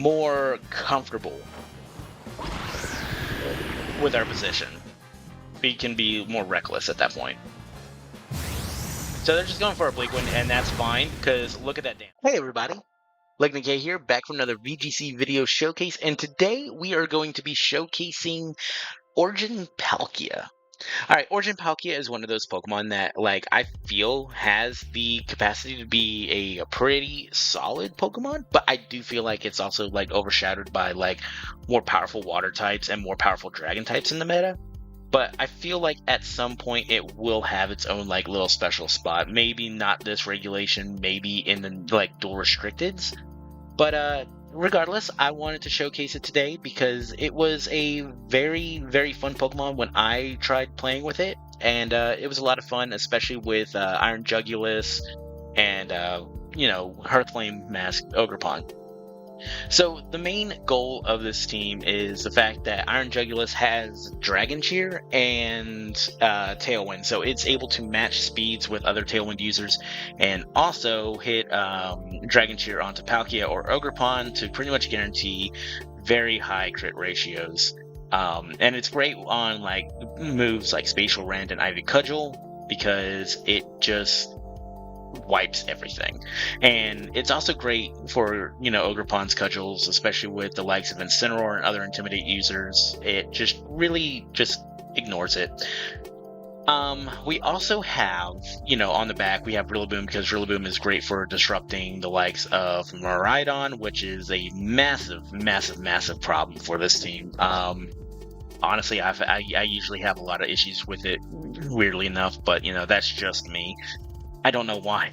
more comfortable with our position. We can be more reckless at that point. So they're just going for a Bleak Wind, and that's fine, because look at that damage. Hey everybody, Lightning K here, back for another VGC video showcase, and today we are going to be showcasing ORIGIN Palkia. Alright, ORIGIN Palkia is one of those Pokemon that, like, I feel has the capacity to be a pretty solid Pokemon, but I do feel like it's also, like, overshadowed by, like, more powerful water types and more powerful dragon types in the meta. But I feel like at some point it will have its own, like, little special spot. Maybe not this regulation, maybe in the, like, dual restricteds. But, regardless, I wanted to showcase it today because it was a very, very fun Pokemon when I tried playing with it. And it was a lot of fun, especially with Iron Jugulus and, you know, Hearthflame Mask Ogerpon. So the main goal of this team is the fact that Iron Jugulus has Dragon Cheer and Tailwind, so it's able to match speeds with other Tailwind users and also hit Dragon Cheer onto Palkia or Ogerpon to pretty much guarantee very high crit ratios. And it's great on like moves like Spatial Rend and Ivy Cudgel because it just wipes everything. And it's also great for, you know, Ogerpon's cudgels, especially with the likes of Incineroar and other Intimidate users. It just really just ignores it. We also have, you know, on the back we have Rillaboom because Rillaboom is great for disrupting the likes of Miraidon, which is a massive problem for this team. Honestly, I usually have a lot of issues with it, weirdly enough, but you know, that's just me. I don't know why.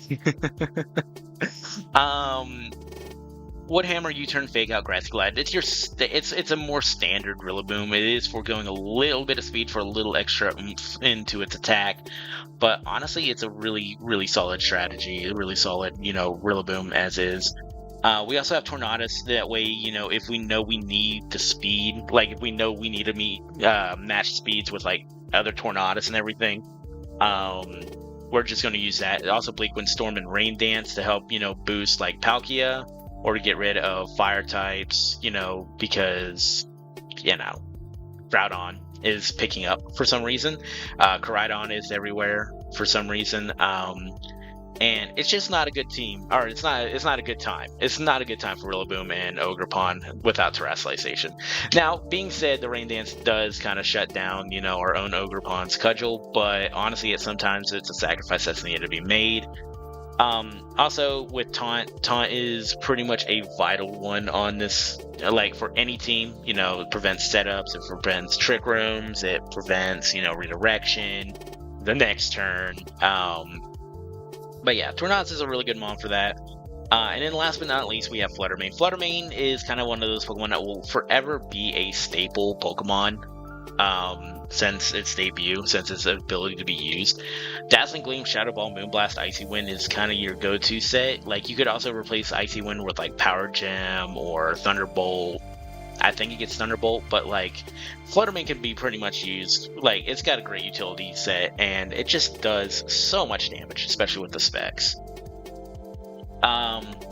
Woodhammer, U-turn, Fake Out, Grassy Glide. It's a more standard Rillaboom. It is foregoing a little bit of speed for a little extra oomph into its attack, but honestly, it's a really solid strategy. A really solid, you know, Rillaboom as is. We also have Tornadus. That way, you know, if we know we need the speed, like if we know we need to match speeds with like other Tornadus and everything, we're just going to use that. Also, Bleak Wind, Storm, and Rain Dance to help, you know, boost like Palkia or to get rid of fire types, you know, because, you know, Groudon is picking up for some reason. Koraidon is everywhere for some reason. And it's just not a good team, or it's not a good time. It's not a good time for Rillaboom and Ogerpon without Terastallization. Now, being said, the Rain Dance does kind of shut down, you know, our own Ogerpon's cudgel, but honestly, sometimes it's a sacrifice that's needed to be made. Also, with Taunt is pretty much a vital one on this, like for any team. You know, it prevents setups, it prevents trick rooms, it prevents, you know, redirection, the next turn. But yeah, Tornadus is a really good mon for that. And then last but not least, we have Fluttermane. Fluttermane is kind of one of those Pokemon that will forever be a staple Pokemon since its debut, since its ability to be used. Dazzling Gleam, Shadow Ball, Moonblast, Icy Wind is kind of your go-to set. Like, you could also replace Icy Wind with, like, Power Gem or Thunderbolt. I think it gets Thunderbolt, but like Fluttermane can be pretty much used. Like, it's got a great utility set, and it just does so much damage, especially with the specs.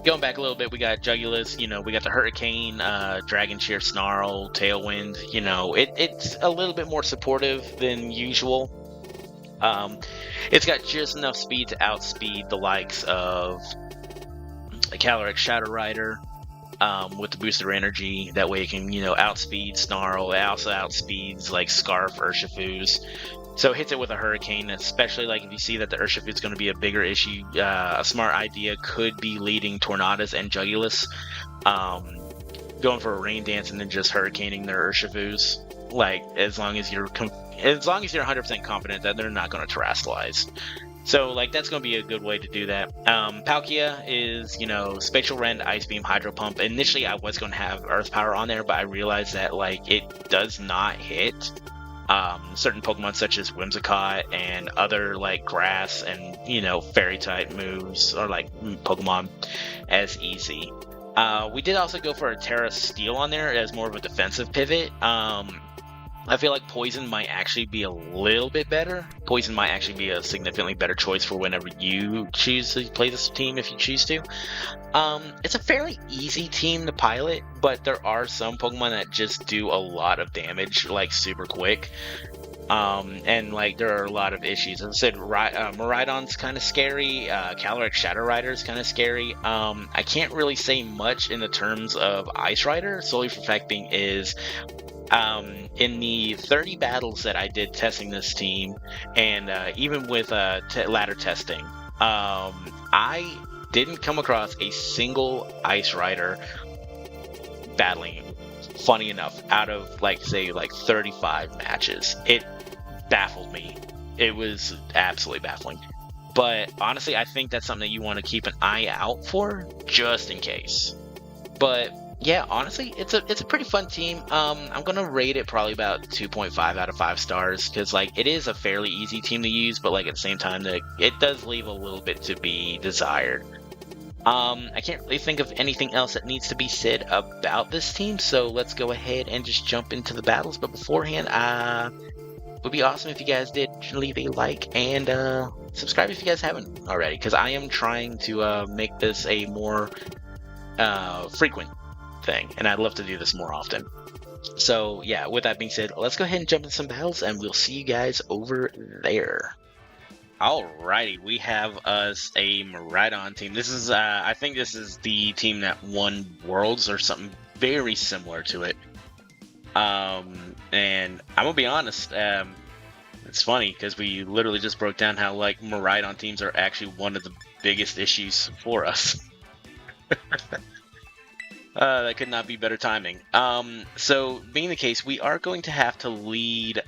Going back a little bit, we got Jugulus. You know, we got the Hurricane, Dragon Cheer, Snarl, Tailwind. You know, it's a little bit more supportive than usual. It's got just enough speed to outspeed the likes of Calyrex, Shadow Rider. With the boosted energy, that way it can, you know, outspeed Snarl. It also outspeeds like Scarf, Urshifus. So it hits it with a Hurricane, especially like if you see that the Urshifu is going to be a bigger issue. A smart idea could be leading Tornadus and Jugulus, going for a Rain Dance and then just Hurricaning their Urshifus. Like, as long as you're 100% confident that they're not going to Terastallize. So, like, that's going to be a good way to do that. Palkia is, you know, Spatial Rend, Ice Beam, Hydro Pump. Initially, I was going to have Earth Power on there, but I realized that, like, it does not hit certain Pokemon such as Whimsicott and other, like, Grass and, you know, Fairy-type moves or, like, Pokemon as easy. We did also go for a Terra Steel on there as more of a defensive pivot. I feel like Poison might actually be a little bit better. Poison might actually be a significantly better choice for whenever you choose to play this team, if you choose to. It's a fairly easy team to pilot, but there are some Pokemon that just do a lot of damage, like, super quick. And, like, there are a lot of issues. As I said, Miraidon's kind of scary. Calyrex Shadow Rider's kind of scary. I can't really say much in the terms of Ice Rider, solely for the fact being is... in the 30 battles that I did testing this team, and even with ladder testing, I didn't come across a single Ice Rider battling, funny enough, out of, like, say, like 35 matches. It baffled me. It was absolutely baffling. But honestly, I think that's something that you want to keep an eye out for, just in case. But yeah, honestly, it's a pretty fun team. I'm gonna rate it probably about 2.5 out of 5 stars, because, like, it is a fairly easy team to use, but, like, at the same time, it does leave a little bit to be desired. I can't really think of anything else that needs to be said about this team, so let's go ahead and just jump into the battles. But beforehand, it would be awesome if you guys did leave a like and subscribe if you guys haven't already, because I am trying to make this a more frequent thing, and I'd love to do this more often. So yeah, with that being said, let's go ahead and jump into some battles, and we'll see you guys over there. Alrighty, we have us a Miraidon team. This is, I think this is the team that won Worlds or something very similar to it. And I'm gonna be honest, it's funny because we literally just broke down how, like, Miraidon teams are actually one of the biggest issues for us. That could not be better timing. So being the case, we are going to have to lead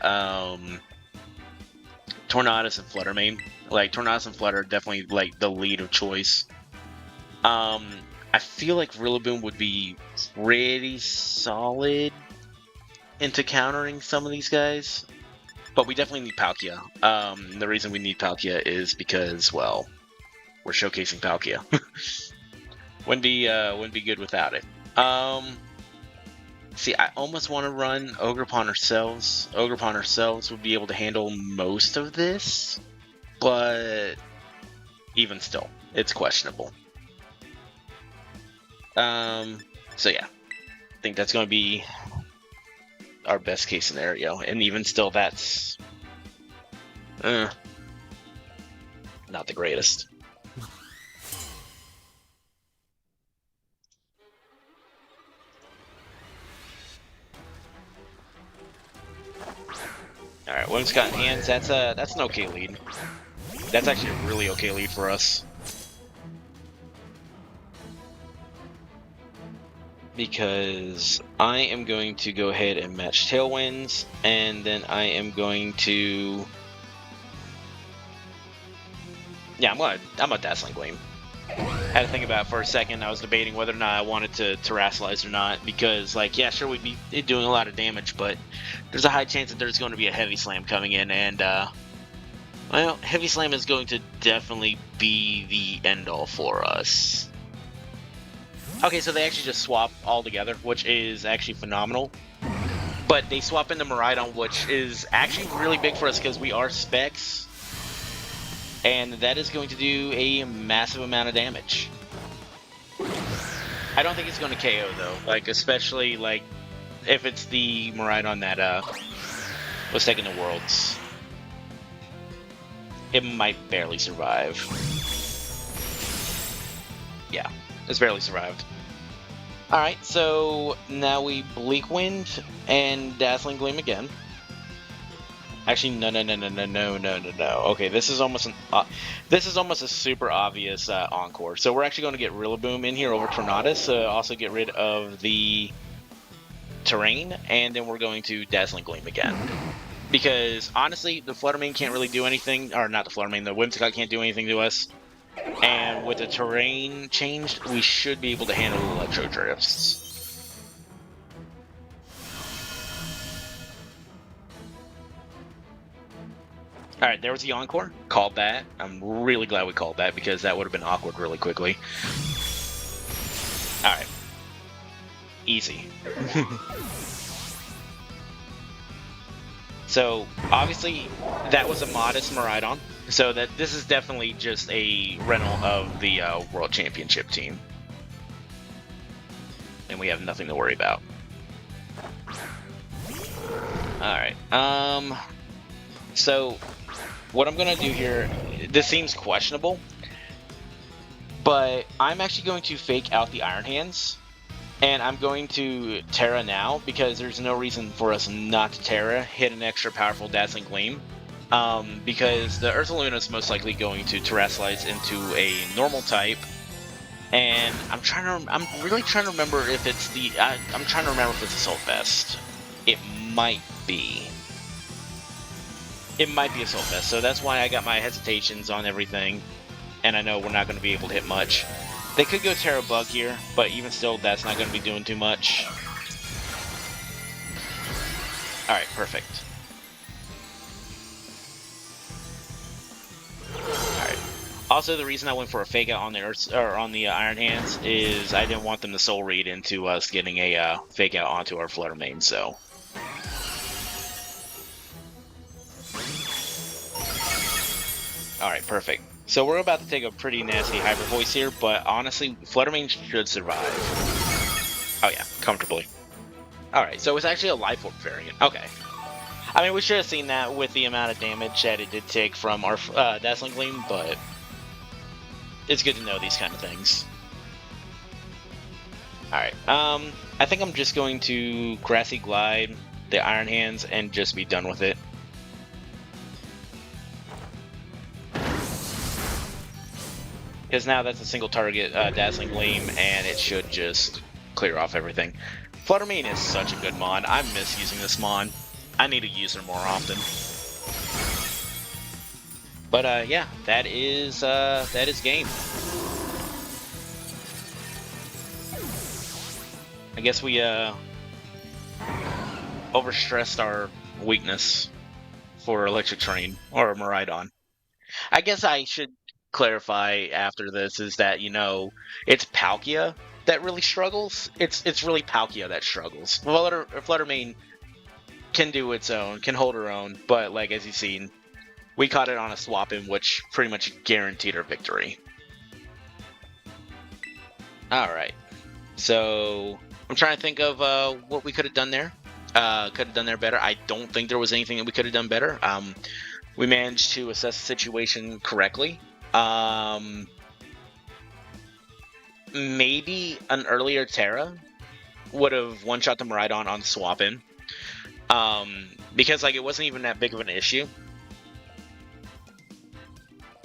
Tornadus and Fluttermane. Like, Tornadus and Flutter are definitely, like, the lead of choice. I feel like Rillaboom would be pretty solid into countering some of these guys, but we definitely need Palkia. The reason we need Palkia is because, well, we're showcasing Palkia. wouldn't be good without it. See, I almost want to run Ogerpon ourselves. Ogerpon ourselves would be able to handle most of this, but even still, it's questionable. So yeah, I think that's going to be our best case scenario, and even still, that's not the greatest. All right, Whimsicott in hands. That's an okay lead. That's actually a really okay lead for us, because I am going to go ahead and match Tailwinds, and then I am going to, yeah, I'm gonna Dazzling Gleam. Had to think about it for a second. I was debating whether or not I wanted to Terrasilize or not, because, like, yeah, sure, we'd be doing a lot of damage, but there's a high chance that there's going to be a Heavy Slam coming in, and well, Heavy Slam is going to definitely be the end-all for us. Okay, so they actually just swap all together, which is actually phenomenal. But they swap into Miraidon, which is actually really big for us because we are Specs. And that is going to do a massive amount of damage. I don't think it's going to KO, though. Like, especially, like, if it's the Miraidon that was taking the Worlds. It might barely survive. Yeah, it's barely survived. Alright, so now we Bleak Wind and Dazzling Gleam again. Actually, no. Okay, this is almost a super obvious Encore. So we're actually going to get Rillaboom in here over Tornadus, also get rid of the Terrain, and then we're going to Dazzling Gleam again. Because, honestly, the Fluttermane can't really do anything, or not the Fluttermane, the Whimsicott can't do anything to us. And with the terrain changed, we should be able to handle Electro Drifts. Alright, there was the Encore. Called that. I'm really glad we called that, because that would have been awkward really quickly. Alright. Easy. So obviously that was a modest Miraidon. So that this is definitely just a rental of the World Championship team. And we have nothing to worry about. Alright. So what I'm going to do here, this seems questionable, but I'm actually going to fake out the Iron Hands. And I'm going to Terra now, because there's no reason for us not to Terra, hit an extra powerful Dazzling Gleam. Because the Ursaluna is most likely going to Terrasilize into a normal type. And I'm really trying to remember if it's the, I'm trying to remember if it's Assault Vest. It might be. It might be Assault Vest, so that's why I got my hesitations on everything. And I know we're not going to be able to hit much. They could go Terra Bug here, but even still, that's not going to be doing too much. Alright, perfect. Alright. Also, the reason I went for a fake out on the Iron Hands is I didn't want them to soul read into us getting a fake out onto our Flutter Mane, so. Alright, perfect. So we're about to take a pretty nasty Hyper Voice here, but honestly, Flutter Mane should survive. Oh yeah, comfortably. Alright, so it's actually a Life Orb variant. Okay. I mean, we should have seen that with the amount of damage that it did take from our Dazzling Gleam, but it's good to know these kind of things. Alright, I think I'm just going to Grassy Glide the Iron Hands and just be done with it. Because now that's a single target Dazzling Gleam, and it should just clear off everything. Flutter Mane is such a good mod. I miss using this mod. I need to use her more often. But yeah, that is game. I guess we overstressed our weakness for Electric Terrain or Miraidon. I guess I should clarify after this is that, you know, it's Palkia that really struggles. It's really Palkia that struggles. Flutter Mane can do its own, can hold her own, but like as you've seen, we caught it on a swap in which pretty much guaranteed our victory. Alright, so I'm trying to think of what we could have done there. Could have done there better. I don't think there was anything that we could have done better. We managed to assess the situation correctly. Maybe an earlier Terra would have one-shot the Miraidon on swap-in. Because like it wasn't even that big of an issue.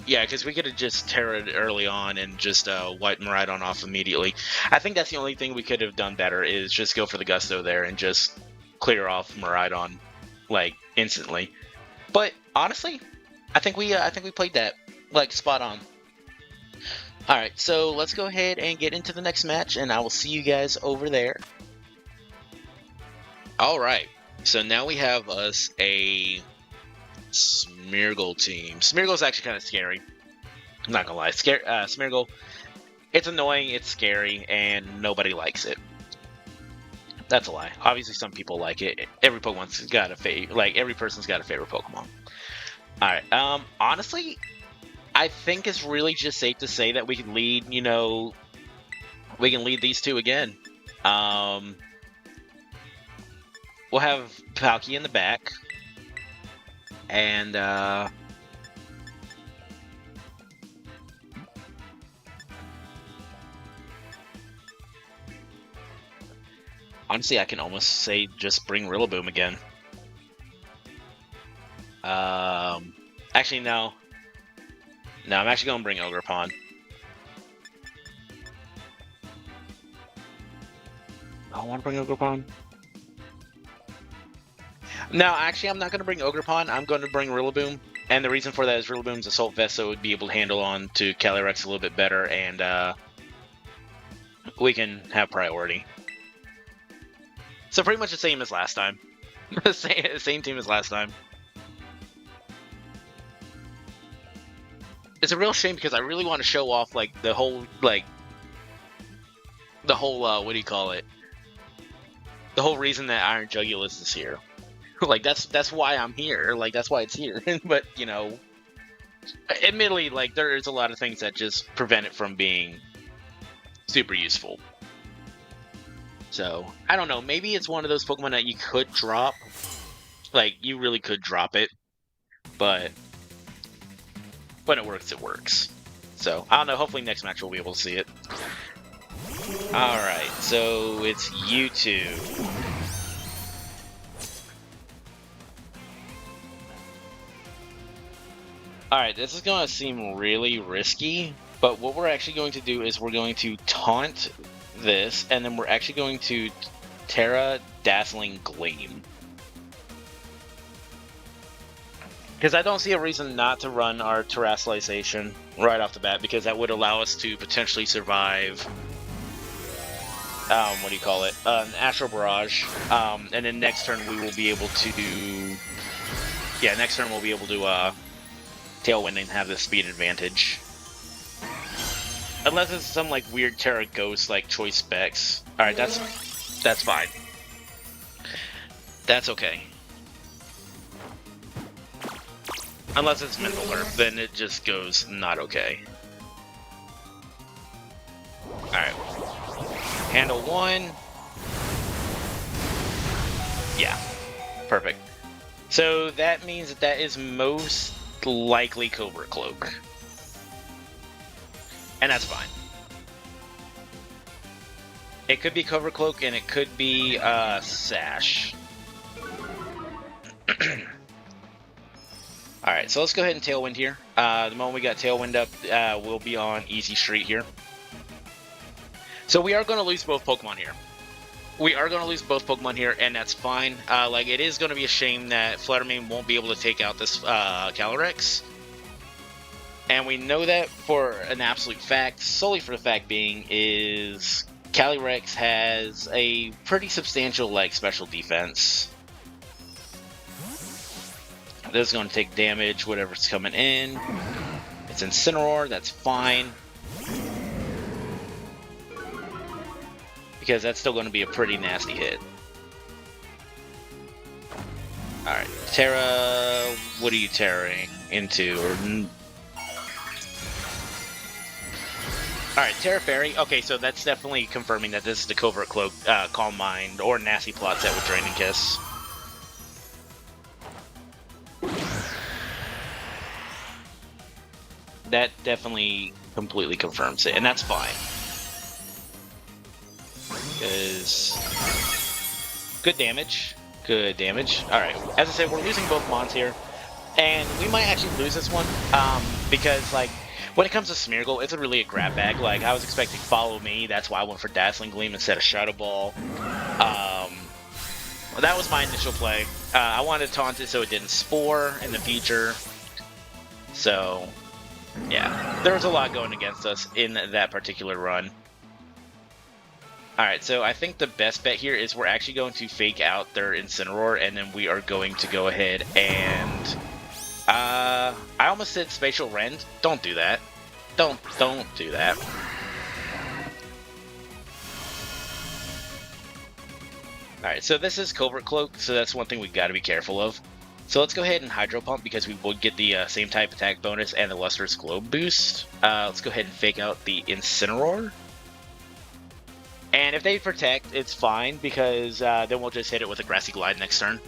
Yeah, because we could have just Terra'd early on and just wiped Miraidon off immediately. I think that's the only thing we could have done better is just go for the Gusto there and just clear off Miraidon like instantly. But honestly, I think we played that like spot on. All right, so let's go ahead and get into the next match, and I will see you guys over there. All right, so now we have us a Smeargle team. Smeargle's actually kind of scary. I'm not gonna lie, Smeargle. It's annoying, it's scary, and nobody likes it. That's a lie. Obviously, some people like it. Every Pokemon's got a every person's got a favorite Pokemon. All right. Honestly, I think it's really just safe to say that we can lead. You know, we can lead these two again. We'll have Palkia in the back, and honestly, I can almost say just bring Rillaboom again. Actually, no. No, I'm actually going to bring Ogerpon. I want to bring Ogerpon. No, actually, I'm not going to bring Ogerpon. I'm going to bring Rillaboom. And the reason for that is Rillaboom's Assault Vest, so it would be able to handle on to Calyrex a little bit better, and we can have priority. So pretty much the same as last time. same team as last time. It's a real shame because I really want to show off like the whole what do you call it? The whole reason that Iron Jugulus is here. Like, that's why I'm here. Like, that's why it's here. But, you know, admittedly, like, there is a lot of things that just prevent it from being super useful. So, I don't know. Maybe it's one of those Pokemon that you could drop. Like, you really could drop it. But when it works, it works. So, I don't know. Hopefully next match we'll be able to see it. Alright, so it's you two. Alright, this is going to seem really risky, but what we're actually going to do is we're going to taunt this, and then we're actually going to Terra Dazzling Gleam. Because I don't see a reason not to run our Terrestrialization right off the bat, because that would allow us to potentially survive, what do you call it, an Astral Barrage, and then next turn we will be able to do, yeah, next turn we'll be able to, Tailwind and have the speed advantage. Unless it's some, like, weird Terra Ghost, like, choice specs. Alright, that's fine. That's okay. Unless it's Mental Herb, then it just goes not okay. Alright. Handle one. Yeah. Perfect. So that means that is most likely Cobra Cloak. And that's fine. It could be Cobra Cloak and it could be Sash. Alright, so let's go ahead and Tailwind here. The moment we got Tailwind up, we'll be on easy street here. So we are going to lose both Pokemon here. We are going to lose both Pokemon here, and that's fine. Like, it is going to be a shame that Fluttermane won't be able to take out this Calyrex. And we know that for an absolute fact, solely for the fact being, is Calyrex has a pretty substantial, like, special defense. This is going to take damage, whatever's coming in. It's Incineroar, that's fine. Because that's still going to be a pretty nasty hit. Alright, Terra, what are you tearing into? Alright, Terra Fairy. Okay, so that's definitely confirming that this is the Covert Cloak, Calm Mind, or Nasty Plot set with Draining Kiss. That definitely completely confirms it, and that's fine. Because good damage. Good damage. Alright, as I said, we're losing both Mons here. And we might actually lose this one, because, like, when it comes to Smeargle, it's really a grab bag. Like, I was expecting Follow Me, that's why I went for Dazzling Gleam instead of Shadow Ball. That was my initial play. I wanted to taunt it so it didn't Spore in the future. So, yeah, there was a lot going against us in that particular run. Alright, so I think the best bet here is we're actually going to fake out their Incineroar, and then we are going to go ahead and... I almost said Spatial Rend. Don't do that. Don't do that. Alright, so this is Covert Cloak, so that's one thing we gotta be careful of. So let's go ahead and Hydro Pump because we would get the same type attack bonus and the Lustrous Globe boost. Let's go ahead and fake out the Incineroar. And if they protect, it's fine, because then we'll just hit it with a Grassy Glide next turn.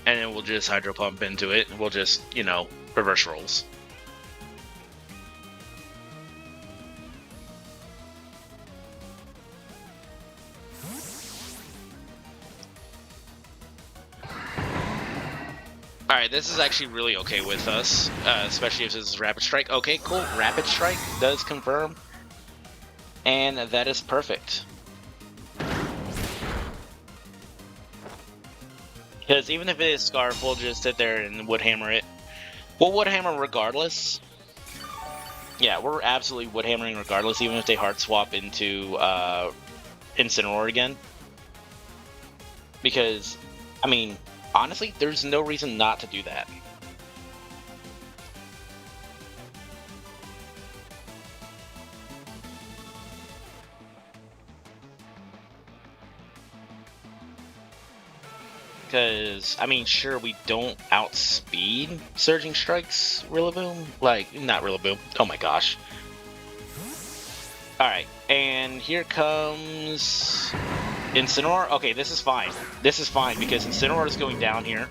And then we'll just Hydro Pump into it, and we'll just, you know, reverse rolls. Alright, this is actually really okay with us, especially if this is Rapid Strike. Okay, cool. Rapid Strike does confirm. And that is perfect. Because even if it is Scarf, we'll just sit there and Woodhammer it. We'll Woodhammer regardless. Yeah, we're absolutely Woodhammering regardless, even if they hard swap into Incineroar again. Because, I mean, honestly, there's no reason not to do that. Because, I mean, sure, we don't outspeed Surging Strike's Rillaboom. Like, not Rillaboom. Oh my gosh. Alright, and here comes Incineroar. Okay, this is fine. This is fine because Incineroar is going down here.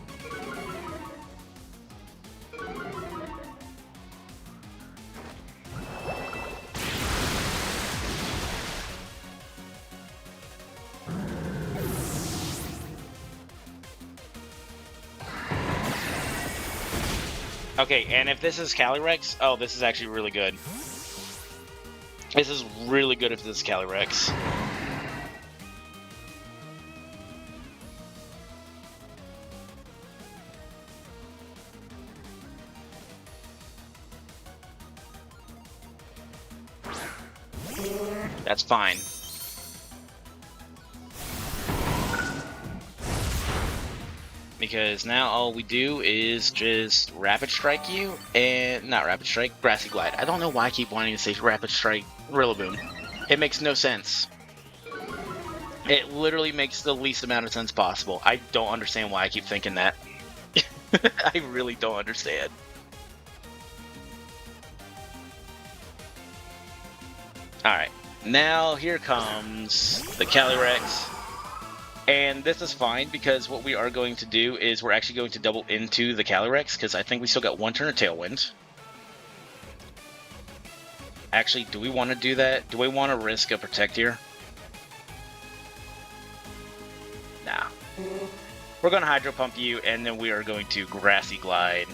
Okay, and if this is Calyrex, oh, this is actually really good. This is really good if this is Calyrex. That's fine. Because now all we do is just Rapid Strike you, and not Rapid Strike, Grassy Glide. I don't know why I keep wanting to say Rapid Strike Rillaboom. It makes no sense. It literally makes the least amount of sense possible. I don't understand why I keep thinking that. I really don't understand. Alright, now here comes the Calyrex. And this is fine because what we are going to do is we're actually going to double into the Calyrex because I think we still got one turn of Tailwind. Actually, do we want to do that? Do we want to risk a Protect here? Nah. We're going to Hydro Pump you and then we are going to Grassy Glide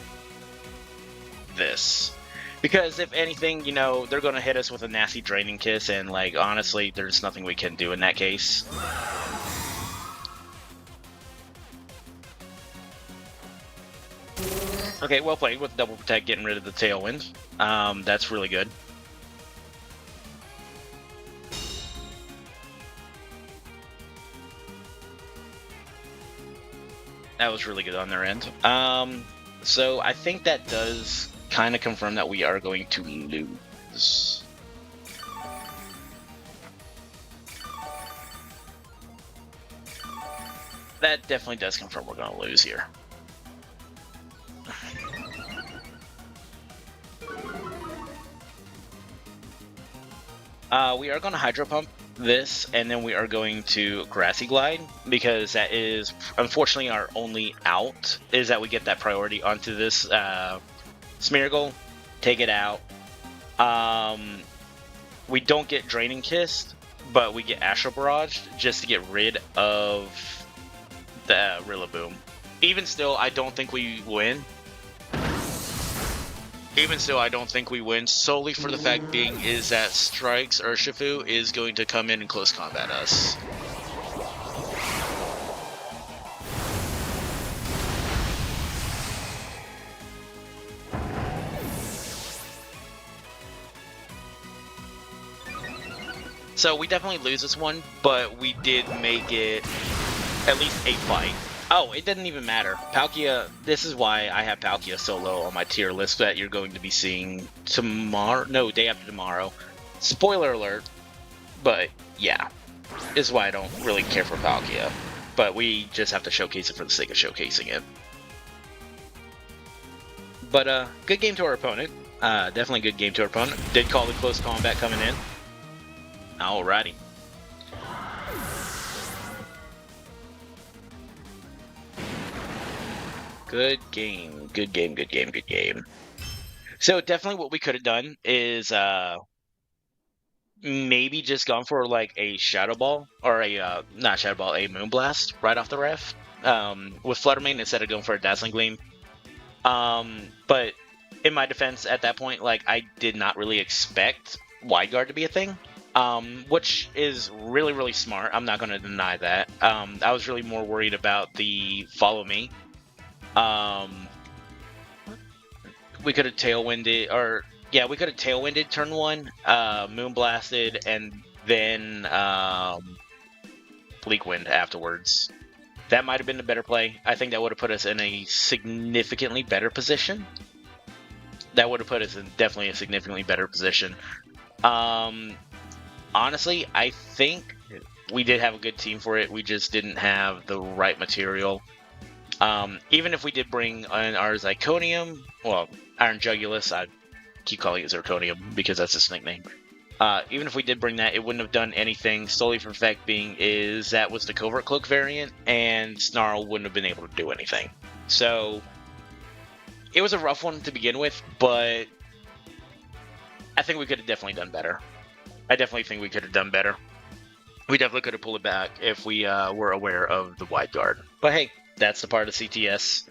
this. Because if anything, you know, they're going to hit us with a nasty Draining Kiss and, like, honestly, there's nothing we can do in that case. Okay, well played with Double Protect, getting rid of the Tailwind. That's really good. That was really good on their end. So I think that does kind of confirm that we are going to lose. That definitely does confirm we're going to lose here. We are going to Hydro Pump this, and then we are going to Grassy Glide, because that is, unfortunately, our only out, is that we get that priority onto this Smeargle, take it out. We don't get Draining Kissed, but we get Astral Barrage just to get rid of the Rillaboom. Even still, I don't think we win. Even still, I don't think we win, solely for the fact being is that Strike's Urshifu is going to come in and close combat us. So we definitely lose this one, but we did make it at least a fight. Oh, it didn't even matter. Palkia, this is why I have Palkia so low on my tier list that you're going to be seeing tomorrow. No, day after tomorrow. Spoiler alert. But, yeah. This is why I don't really care for Palkia. But we just have to showcase it for the sake of showcasing it. But, good game to our opponent. Definitely good game to our opponent. Did call the close combat coming in. Alrighty. Good game, good game, good game, good game. So definitely what we could have done is maybe just gone for like a Shadow Ball, or a, not Shadow Ball, a Moonblast right off the ref with Flutter Mane instead of going for a Dazzling Gleam. But in my defense at that point, like, I did not really expect Wide Guard to be a thing. Which is really, really smart. I'm not going to deny that. I was really more worried about the Follow Me. We could have Tailwinded, or yeah, we could have Tailwinded turn 1, Moonblasted, and then Bleak Wind afterwards. That might have been the better play. I think that would have put us in a significantly better position. That would have put us in definitely a significantly better position. Honestly, I think we did have a good team for it. We just didn't have the right material. Even if we did bring in our Zirconium, well, Iron Jugulus, I keep calling it Zirconium because that's its nickname. Even if we did bring that, it wouldn't have done anything, solely for the fact being is that was the Covert Cloak variant, and Snarl wouldn't have been able to do anything. So, it was a rough one to begin with, but I think we could have definitely done better. I definitely think we could have done better. We definitely could have pulled it back if we were aware of the wide guard. But hey, that's the part of CTS.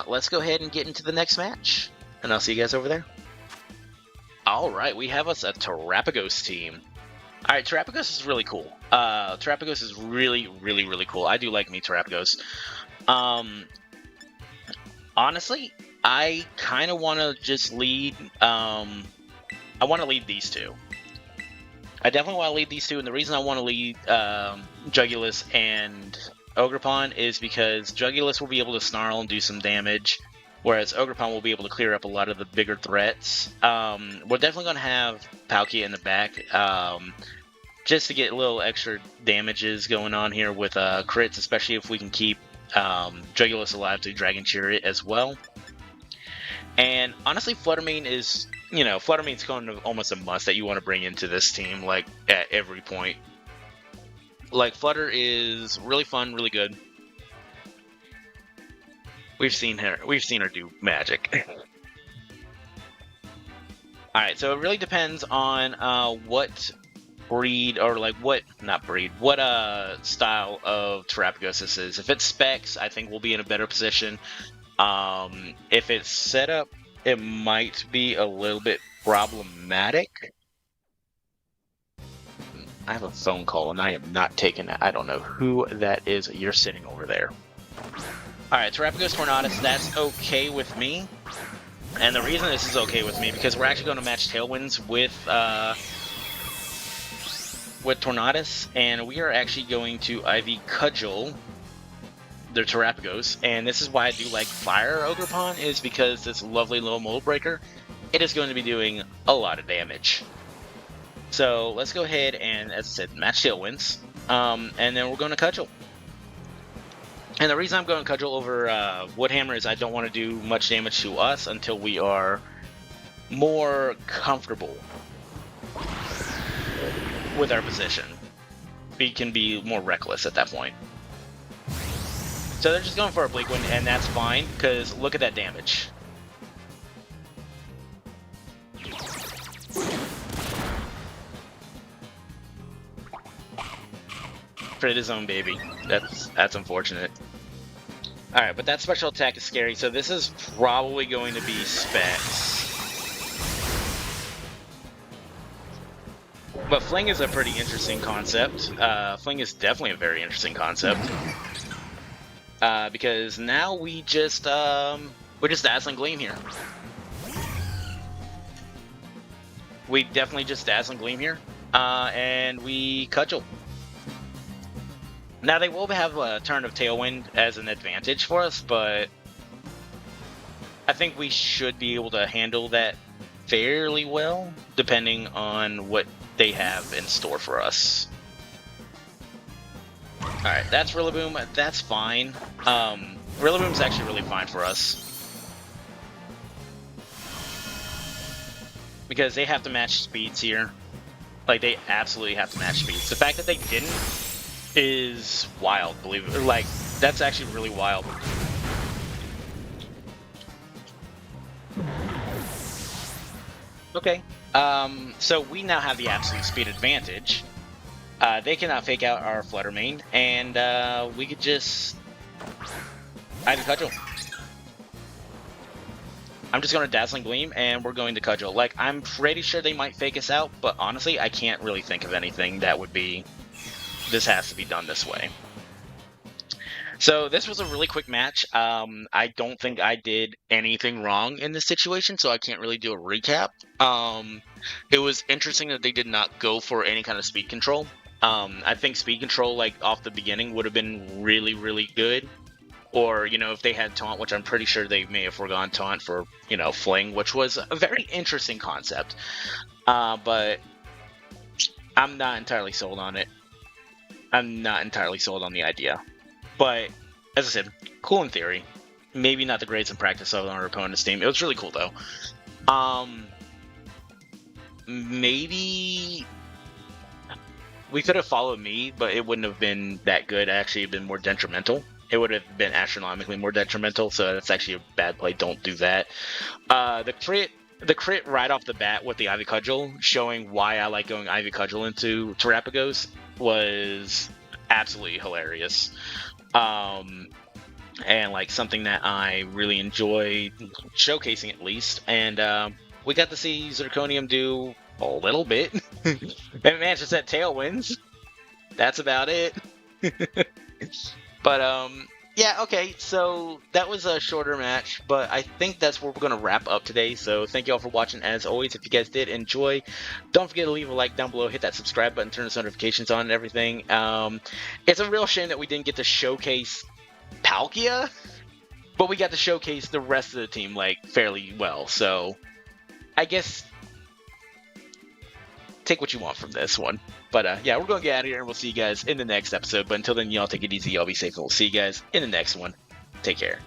Let's go ahead and get into the next match, and I'll see you guys over there. Alright, we have us a Terapagos team. Alright, Terapagos is really cool. Terapagos is really, really, really cool. I do like me Terapagos. Honestly, I kind of want to just lead, I want to lead these two. I definitely want to lead these two, and the reason I want to lead Jugulus and Ogerpon is because Jugulus will be able to snarl and do some damage, whereas Ogerpon will be able to clear up a lot of the bigger threats. We're definitely going to have Palkia in the back, just to get a little extra damages going on here with crits, especially if we can keep Jugulus alive to Dragon Chariot as well. And honestly, Fluttermane is, you know, Fluttermane's kind of almost a must that you want to bring into this team, like, at every point. Like, Flutter is really fun, really good. We've seen her do magic. Alright, so it really depends on what breed, or like what style of Terapagos this is. If it's Specs, I think we'll be in a better position. If it's set up, it might be a little bit problematic. I have a phone call and I am not taking it. I don't know who that is. You're sitting over there. Alright, Terapagos Tornadus, that's okay with me. And the reason this is okay with me, because we're actually going to match Tailwinds with Tornadus, and we are actually going to IV Cudgel the Terapagos, and this is why I do like Fire Ogerpon, is because this lovely little mold breaker, it is going to be doing a lot of damage. So let's go ahead and, as I said, match Tailwinds, and then we're going to Cudgel. And the reason I'm going Cudgel over Woodhammer is I don't want to do much damage to us until we are more comfortable with our position. We can be more reckless at that point. So they're just going for a Bleak Wind, and that's fine, because look at that damage. Crit his own baby. That's unfortunate. Alright, but that special attack is scary, so this is probably going to be Specs. But Fling is a pretty interesting concept. Fling is definitely a very interesting concept. Because now we're just Dazzling Gleam here. We definitely just Dazzling Gleam here. And we Cudgel. Now they will have a turn of Tailwind as an advantage for us, but I think we should be able to handle that fairly well, depending on what they have in store for us. Alright, that's Rillaboom. That's fine. Rillaboom's actually really fine for us, because they have to match speeds here. Like, they absolutely have to match speeds. The fact that they didn't is wild, believe it. Like, that's actually really wild. Okay. So we now have the absolute speed advantage. They cannot fake out our Fluttermane, and we could just either Cudgel. I'm just going to Dazzling Gleam, and we're going to Cudgel. Like, I'm pretty sure they might fake us out, but honestly, I can't really think of anything that would be, this has to be done this way. So this was a really quick match. I don't think I did anything wrong in this situation, so I can't really do a recap. It was interesting that they did not go for any kind of speed control. I think speed control, like, off the beginning would have been really, really good. Or, you know, if they had Taunt, which I'm pretty sure they may have forgone Taunt for, you know, Fling, which was a very interesting concept. But I'm not entirely sold on it. I'm not entirely sold on the idea. But as I said, cool in theory. Maybe not the greatest in practice on our opponent's team. It was really cool though. Maybe we could have followed me, but it wouldn't have been that good. Actually, been more detrimental. It would have been astronomically more detrimental. So that's actually a bad play. Don't do that. The crit right off the bat with the Ivy Cudgel, showing why I like going Ivy Cudgel into Terrapagos, was absolutely hilarious. And like something that I really enjoy showcasing at least. And we got to see Zirconium do a little bit. And managed to set tailwinds. That's about it. But yeah, okay, so that was a shorter match, but I think that's where we're going to wrap up today. So thank you all for watching. As always, if you guys did enjoy, don't forget to leave a like down below, hit that subscribe button, turn those notifications on and everything. It's a real shame that we didn't get to showcase Palkia, but we got to showcase the rest of the team like fairly well. So I guess take what you want from this one. But yeah, we're going to get out of here, and we'll see you guys in the next episode. But until then, y'all take it easy. Y'all be safe, and we'll see you guys in the next one. Take care.